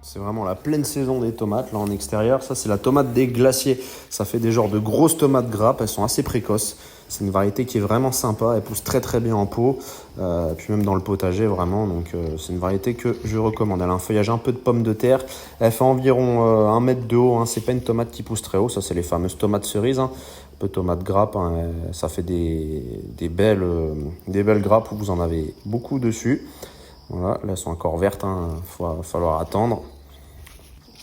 C'est vraiment la pleine saison des tomates, là en extérieur. Ça, c'est la tomate des glaciers. Ça fait des genres de grosses tomates grappes. Elles sont assez précoces. C'est une variété qui est vraiment sympa. Elle pousse très très bien en pot. Puis même dans le potager, vraiment. Donc, c'est une variété que je recommande. Elle a un feuillage un peu de pomme de terre. Elle fait environ 1 mètre de haut. Hein. C'est pas une tomate qui pousse très haut. Ça, c'est les fameuses tomates cerises. Hein. Un peu tomate grappe. Hein. Ça fait des belles grappes où vous en avez beaucoup dessus. Voilà, là elles sont encore vertes, hein. Va falloir attendre.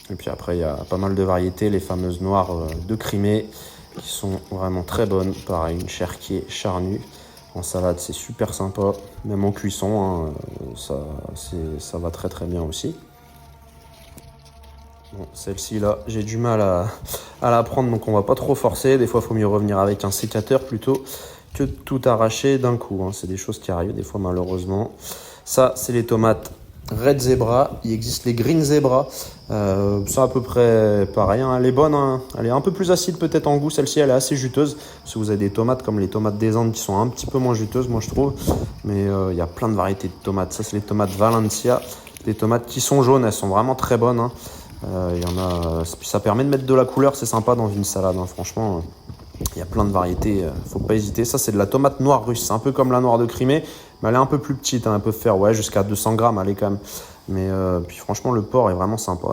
Et puis après, il y a pas mal de variétés, les fameuses noires de Crimée, qui sont vraiment très bonnes. Pareil, une chair qui est charnue. En salade, c'est super sympa. Même en cuisson, hein, ça va très très bien aussi. Bon, celle-ci là, j'ai du mal à la prendre, donc on va pas trop forcer. Des fois, il faut mieux revenir avec un sécateur plutôt que de tout arracher d'un coup. Hein. C'est des choses qui arrivent des fois malheureusement. Ça, c'est les tomates Red Zebra. Il existe les Green Zebra. C'est à peu près pareil. Hein. Elle est bonne. Hein. Elle est un peu plus acide peut-être en goût. Celle-ci, elle est assez juteuse. Si vous avez des tomates comme les tomates des Andes qui sont un petit peu moins juteuses, moi je trouve. Mais il y a plein de variétés de tomates. Ça, c'est les tomates Valencia. Des tomates qui sont jaunes. Elles sont vraiment très bonnes. Hein. Y en a, ça permet de mettre de la couleur. C'est sympa dans une salade. Hein. Franchement. Il y a plein de variétés, faut pas hésiter. Ça, c'est de la tomate noire russe. C'est un peu comme la noire de Crimée, mais elle est un peu plus petite. Hein. Elle peut faire jusqu'à 200 grammes, elle est quand même. Mais puis franchement, le porc est vraiment sympa.